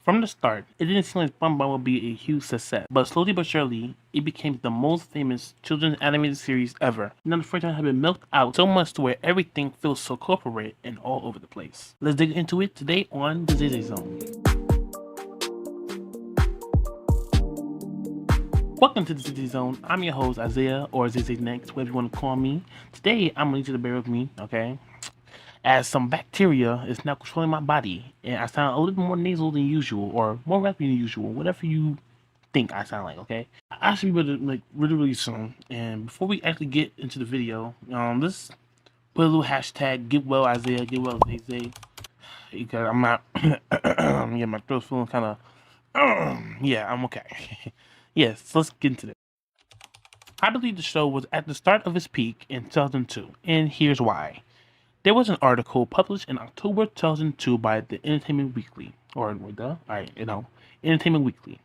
From the start, it didn't seem like SpongeBob would be a huge success, but slowly but surely, it became the most famous children's animated series ever. Now the franchise has been milked out so much to where everything feels so corporate and all over the place. Let's dig into it today on the Zay Zay Zone. Welcome to the Zay Zay Zone. I'm your host Isaiah, or zayzaynicks, whatever you want to call me. Today, I'm gonna need you to bear with me, okay? As some bacteria is now controlling my body, and I sound a little more nasal than usual, or more raspy than usual, whatever you think I sound like, okay? I should be better, like, really soon. And before we actually get into the video, let's put a little hashtag, get well Isaiah, get well Zay Zay, because I'm not, yeah, my throat's feeling kind of, yeah, I'm okay. Yes, so let's get into this. I believe the show was at the start of its peak in 2002, and here's why. There was an article published in October 2002 by the Entertainment Weekly, Entertainment Weekly.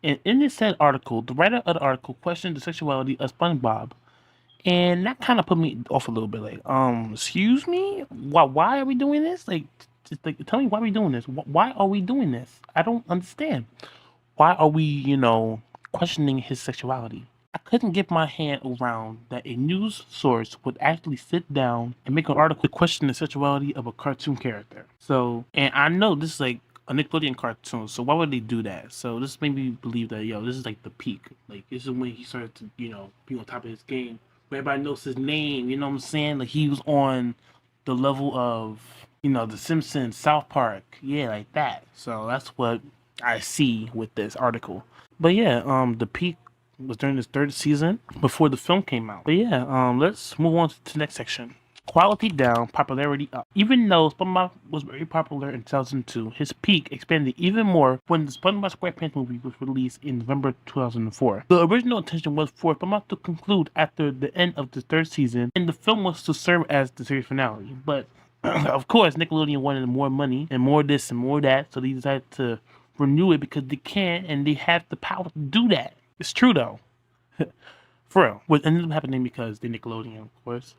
And in this said article, the writer of the article questioned the sexuality of SpongeBob, and that kind of put me off a little bit. Like, excuse me, why are we doing this? Like, just like, tell me why are we doing this? Why are we doing this? I don't understand. Why are we, questioning his sexuality? I couldn't get my hand around that a news source would actually sit down and make an article to question the sexuality of a cartoon character. So, and I know this is like a Nickelodeon cartoon, so why would they do that? So this made me believe that, this is like the peak. Like, this is when he started to, be on top of his game. Where everybody knows his name, you know what I'm saying? Like, he was on the level of, The Simpsons, South Park, yeah, like that. So that's what I see with this article. But yeah, the peak was during this third season before the film came out. But yeah, let's move on to the next section. Quality down, popularity up. Even though SpongeBob was very popular in 2002, his peak expanded even more when the SpongeBob Squarepants movie was released in November 2004. The original intention was for SpongeBob to conclude after the end of the third season, and the film was to serve as the series finale. But of course, Nickelodeon wanted more money and more this and more that, so they decided to renew it because they can and they have the power to do that. It's true though. For real. What ended up happening because the Nickelodeon, of course.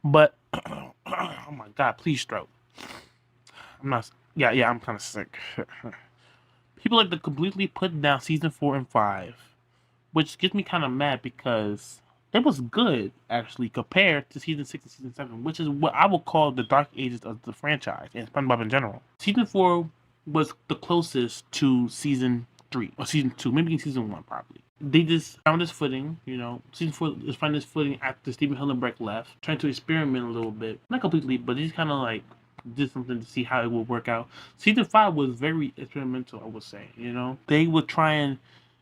But oh my god, please stroke. I'm kind of sick. People like to completely put down season 4 and 5, which gets me kind of mad because it was good actually compared to season 6 and season 7, which is what I would call the dark ages of the franchise and SpongeBob in general. Season 4 was the closest to season 3 or season 2, maybe season 1 probably. They just found his footing, Season 4 is finding his footing after Stephen Hillenbrand left, trying to experiment a little bit, not completely, but he's kind of like did something to see how it would work out. Season 5 was very experimental, I would say. They were trying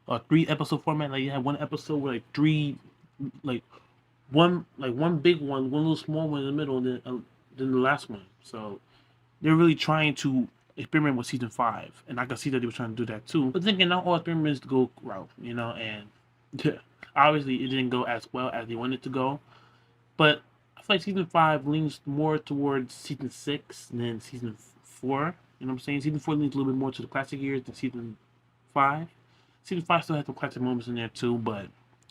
a 3-episode format. Like, you had one episode with like three, like one big one little small one in the middle, and then the last one. So they're really trying to experiment with season 5, and I can see that they were trying to do that too. But then again, not all experiments go route, and obviously it didn't go as well as they wanted to go. But I feel like season 5 leans more towards season 6 than season 4. You know what I'm saying? Season 4 leans a little bit more to the classic years than season 5. Season 5 still has some classic moments in there too, but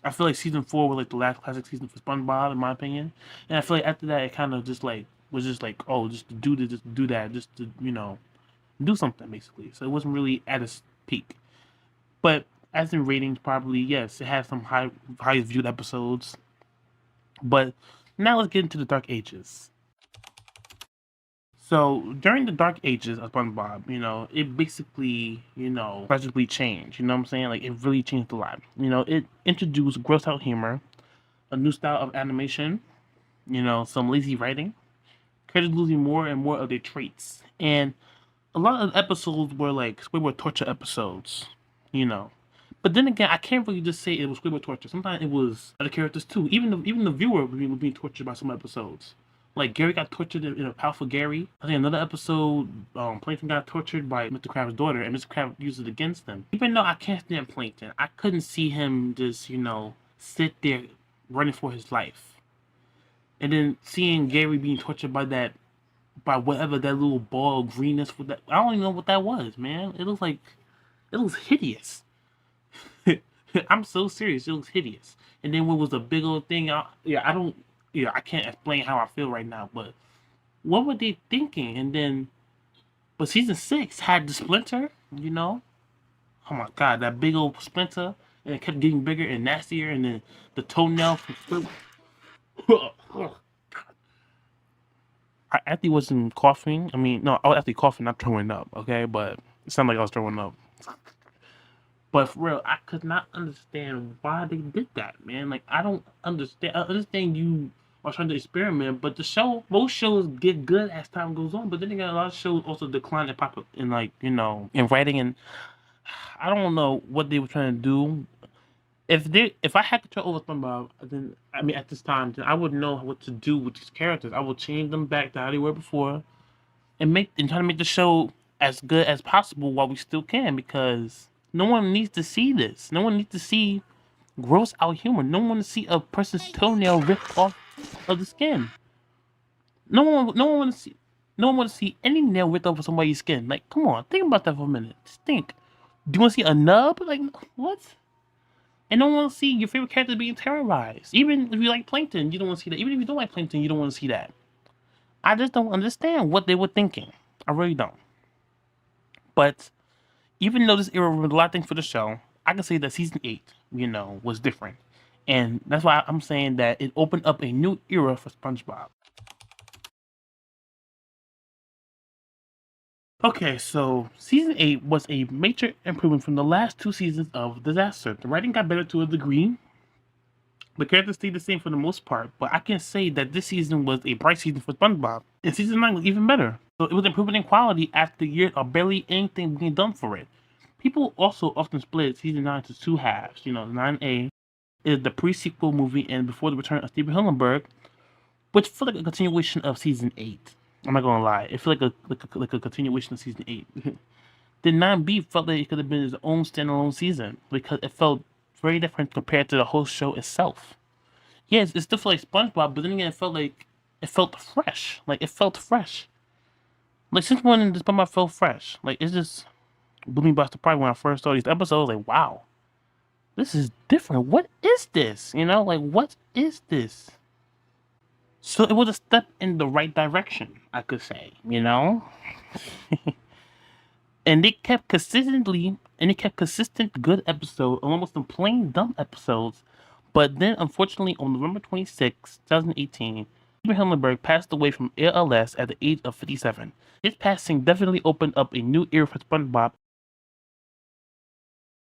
I feel like season 4 was like the last classic season for SpongeBob, in my opinion. And I feel like after that, it kind of just like was just like, oh, just to do this, just to do that, just to do something basically. So it wasn't really at its peak. But as in ratings, probably yes, it had some high viewed episodes. But now let's get into the Dark Ages. So during the Dark Ages of SpongeBob, it basically, tragically changed. You know what I'm saying? Like, it really changed a lot. It introduced gross out humor, a new style of animation, some lazy writing, characters losing more and more of their traits, and a lot of episodes were like Squidward torture episodes, But then again, I can't really just say it was Squidward torture. Sometimes it was other characters too. Even the viewer was being tortured by some episodes. Like, Gary got tortured in A Powerful Gary. I think another episode, Plankton got tortured by Mr. Krabs' daughter, and Mr. Krabs used it against him. Even though I can't stand Plankton, I couldn't see him just, sit there running for his life. And then seeing Gary being tortured by whatever that little ball of greenness with that. I don't even know what that was, man. It looks hideous. I'm so serious. It looks hideous. And then what was the big old thing? I can't explain how I feel right now, but what were they thinking? And then, but season 6 had the Splinter. You know? Oh my god, that big old splinter, and it kept getting bigger and nastier, and then the toenail. I actually wasn't coughing. I mean, no, I was actually coughing, not throwing up. Okay, but it sounded like I was throwing up. But for real, I could not understand why they did that, man. Like, I don't understand. I understand you are trying to experiment, but most shows get good as time goes on. But then again, a lot of shows also decline in pop in, like, in writing, and I don't know what they were trying to do. If I had control over SpongeBob, then I mean at this time, then I would know what to do with these characters. I would change them back to how they were before, and try to make the show as good as possible while we still can, because no one needs to see this. No one needs to see gross out humor. No one wants to see a person's toenail ripped off of the skin. No one wants to see. No one wants to see any nail ripped off of somebody's skin. Like, come on, think about that for a minute. Just think. Do you want to see a nub? Like, what? And no one wants to see your favorite character being terrorized. Even if you like Plankton, you don't want to see that. Even if you don't like Plankton, you don't want to see that. I just don't understand what they were thinking. I really don't. But even though this era was a lot of things for the show, I can say that season 8, was different. And that's why I'm saying that it opened up a new era for SpongeBob. Okay, so season 8 was a major improvement from the last 2 seasons of Disaster. The writing got better to a degree. The characters stayed the same for the most part, but I can say that this season was a bright season for SpongeBob. And season 9 was even better. So it was improving in quality after years of barely anything being done for it. People also often split season 9 into two halves. 9A is the pre-sequel movie and before the return of Steven Hillenburg, which felt like a continuation of season 8. I'm not gonna lie, it felt like a continuation of season 8. Then 9B felt like it could have been its own standalone season because it felt very different compared to the whole show itself. Yes, it still felt like SpongeBob, but then again, it felt fresh. Like, it felt fresh. Like, since when did SpongeBob felt fresh? Like, it just blew me by surprise when I first saw these episodes. Like, wow, this is different. What is this? Like, what is this? So it was a step in the right direction, I could say, and they kept consistent good episodes along with some plain dumb episodes. But then, unfortunately, on November 26, 2018, Steven Hillenburg passed away from ALS at the age of 57. His passing definitely opened up a new era for SpongeBob.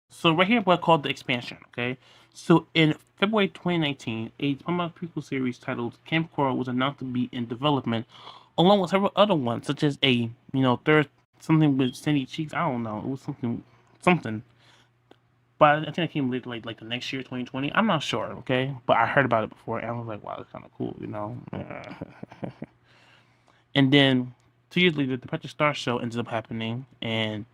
So right here, what I call the expansion, okay? So in February 2019, a SpongeBob prequel series titled Camp Coral was announced to be in development, along with several other ones, such as a, third something with Sandy Cheeks. I don't know. It was something. But I think it came later, like the next year, 2020. I'm not sure, okay? But I heard about it before, and I was like, wow, that's kind of cool, And then 2 years later, the Patrick Star Show ended up happening, and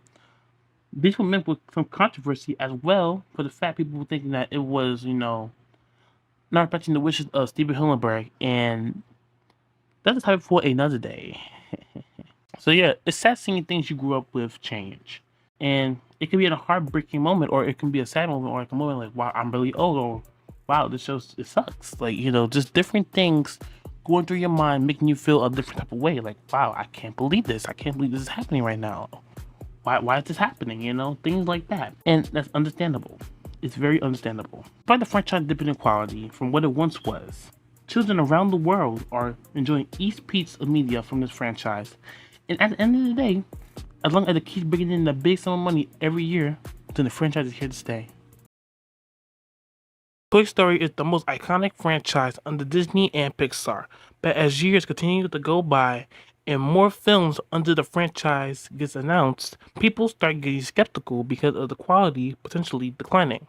this was met with some controversy as well for the fact people were thinking that it was, not respecting the wishes of Steven Hillenburg, and that's a topic for another day. So yeah, it's sad seeing things you grew up with change. And it can be a heartbreaking moment, or it can be a sad moment, or like a moment like, wow, I'm really old, or wow, this show, it sucks. Like, just different things going through your mind, making you feel a different type of way. Like, wow, I can't believe this. I can't believe this is happening right now. Why is this happening? Things like that. And that's understandable. It's very understandable. Despite the franchise dipping in quality from what it once was, children around the world are enjoying each piece of media from this franchise. And at the end of the day, as long as it keeps bringing in the big sum of money every year, then the franchise is here to stay. Toy Story is the most iconic franchise under Disney and Pixar, but as years continue to go by and more films under the franchise gets announced, people start getting skeptical because of the quality potentially declining.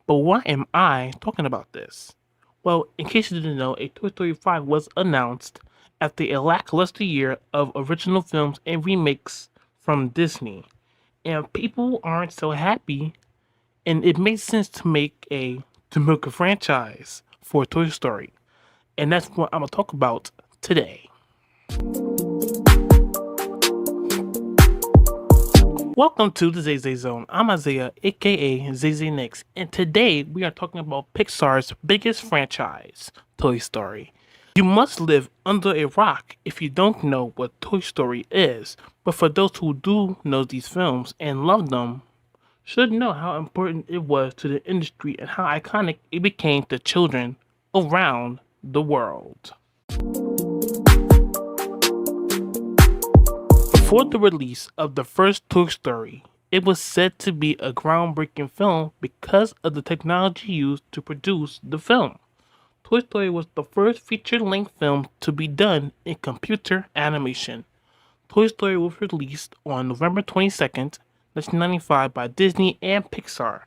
But why am I talking about this? Well, in case you didn't know, a Toy Story 5 was announced after a lackluster year of original films and remakes from Disney. And people aren't so happy, and it makes sense to milk a franchise for Toy Story. And that's what I'm gonna talk about today. Welcome to the Zay Zay Zone. I'm Isaiah, aka zayzaynicks, and today we are talking about Pixar's biggest franchise, Toy Story. You must live under a rock if you don't know what Toy Story is, but for those who do know these films and love them, should know how important it was to the industry and how iconic it became to children around the world. Before the release of the first Toy Story, it was said to be a groundbreaking film because of the technology used to produce the film. Toy Story was the first feature-length film to be done in computer animation. Toy Story was released on November 22nd, 1995 by Disney and Pixar.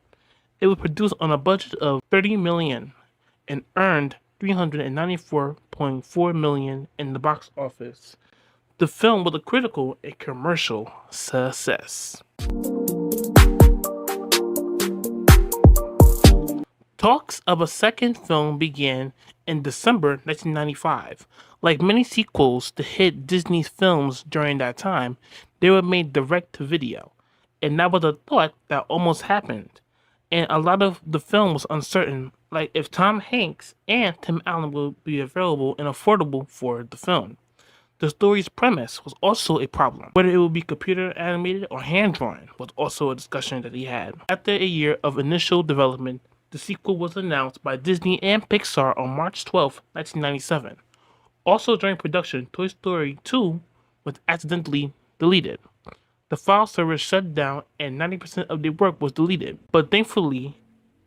It was produced on a budget of $30 million and earned $394.4 million in the box office. The film was a critical and commercial success. Talks of a second film began in December 1995. Like many sequels to hit Disney's films during that time, they were made direct to video, and that was a thought that almost happened. And a lot of the film was uncertain, like if Tom Hanks and Tim Allen would be available and affordable for the film. The story's premise was also a problem. Whether it would be computer animated or hand drawn was also a discussion that he had. After a year of initial development, the sequel was announced by Disney and Pixar on March 12, 1997. Also during production, Toy Story 2 was accidentally deleted. The file server shut down and 90% of the work was deleted. But thankfully,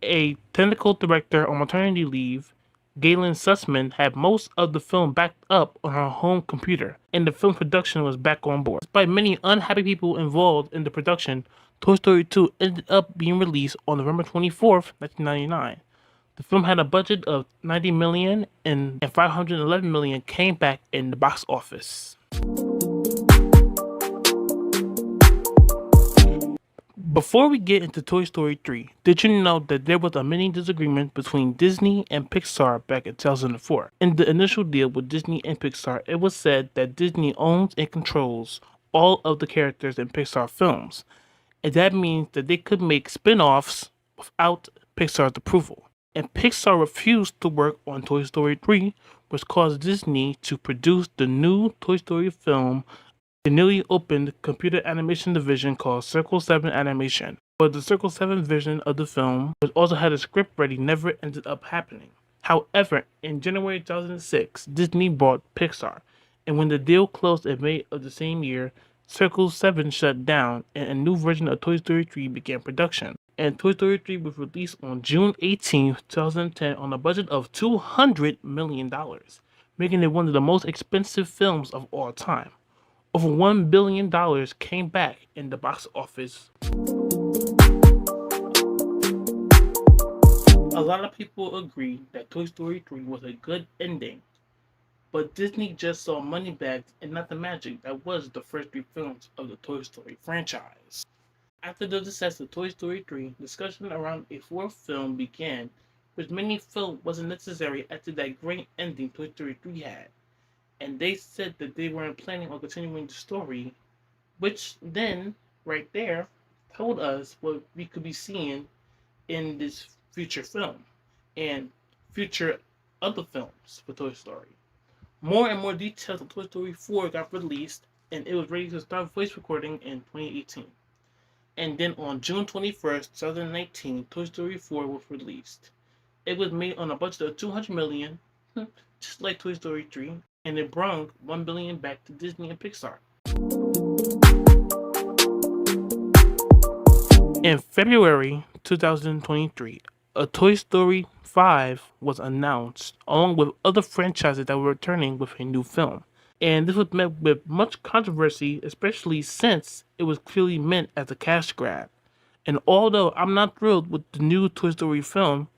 a technical director on maternity leave, Galen Sussman, had most of the film backed up on her home computer, and the film production was back on board. Despite many unhappy people involved in the production, Toy Story 2 ended up being released on November 24th, 1999. The film had a budget of $90 million and $511 million came back in the box office. Before we get into Toy Story 3, did you know that there was a mini disagreement between Disney and Pixar back in 2004? In the initial deal with Disney and Pixar, it was said that Disney owns and controls all of the characters in Pixar films, and that means that they could make spin-offs without Pixar's approval. And Pixar refused to work on Toy Story 3, which caused Disney to produce the new Toy Story film, the newly opened computer animation division called Circle 7 Animation. But the Circle 7 version of the film, which also had a script ready, never ended up happening. However, in January 2006, Disney bought Pixar, and when the deal closed in May of the same year, Circle 7 shut down and a new version of Toy Story 3 began production. And Toy Story 3 was released on June 18, 2010 on a budget of $200 million, making it one of the most expensive films of all time. Over $1 billion came back in the box office. A lot of people agree that Toy Story 3 was a good ending, but Disney just saw money bags and not the magic that was the first three films of the Toy Story franchise. After the success of Toy Story 3, discussion around a fourth film began, which many felt wasn't necessary after that great ending Toy Story 3 had. And they said that they weren't planning on continuing the story, which then, right there, told us what we could be seeing in this future film and future other films for Toy Story. More and more details of Toy Story 4 got released, and it was ready to start voice recording in 2018. And then on June 21st, 2019, Toy Story 4 was released. It was made on a budget of $200 million, just like Toy Story 3, and it brought $1 billion back to Disney and Pixar. In February 2023, a Toy Story 5 was announced, along with other franchises that were returning with a new film. And this was met with much controversy, especially since it was clearly meant as a cash grab. And although I'm not thrilled with the new Toy Story film,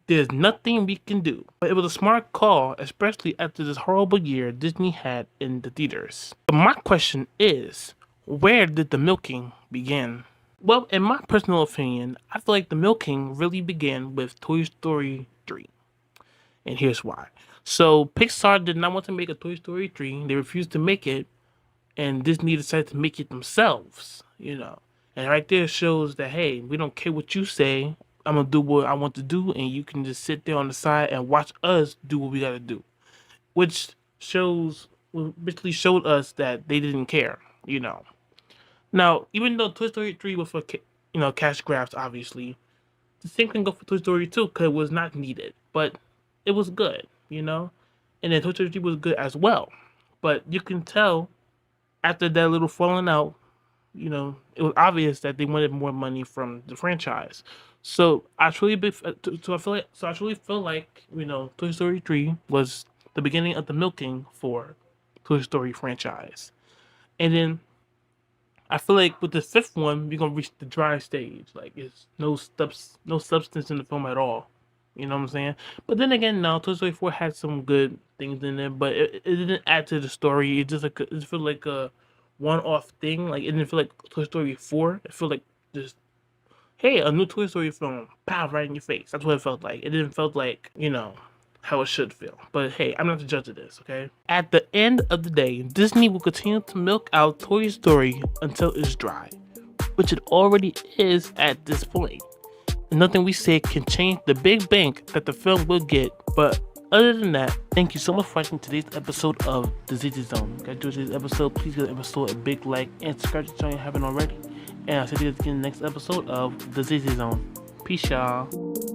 there's nothing we can do. But it was a smart call, especially after this horrible year Disney had in the theaters. But my question is, where did the milking begin? Well, in my personal opinion, I feel like the milking really began with Toy Story 3. And here's why. So Pixar did not want to make a Toy Story 3. They refused to make it. And Disney decided to make it themselves, And right there shows that, hey, we don't care what you say. I'm going to do what I want to do. And you can just sit there on the side and watch us do what we got to do. which basically showed us that they didn't care. Now, even though Toy Story 3 was for cash grabs, obviously, the same can go for Toy Story 2 because it was not needed, but it was good. And then Toy Story 3 was good as well. But you can tell after that little falling out, it was obvious that they wanted more money from the franchise. So I truly, I truly feel like Toy Story 3 was the beginning of the milking for Toy Story franchise, and then I feel like with the fifth one, we're gonna reach the dry stage. Like it's no substance in the film at all. You know what I'm saying? But then again, now Toy Story 4 had some good things in it, but it didn't add to the story. It just felt like a one-off thing. Like it didn't feel like Toy Story 4. It felt like just hey, a new Toy Story film, pow, right in your face. That's what it felt like. It didn't felt like how it should feel. But hey, I'm not the judge of this, okay? At the end of the day, Disney will continue to milk out Toy Story until it's dry, which it already is at this point. And nothing we say can change the big bank that the film will get. But other than that, thank you so much for watching today's episode of the Zay Zay Zone. If you enjoyed today's episode, please give the episode a big like and subscribe to the channel if you haven't already. And I'll see you guys again in the next episode of the Zay Zay Zone. Peace, y'all.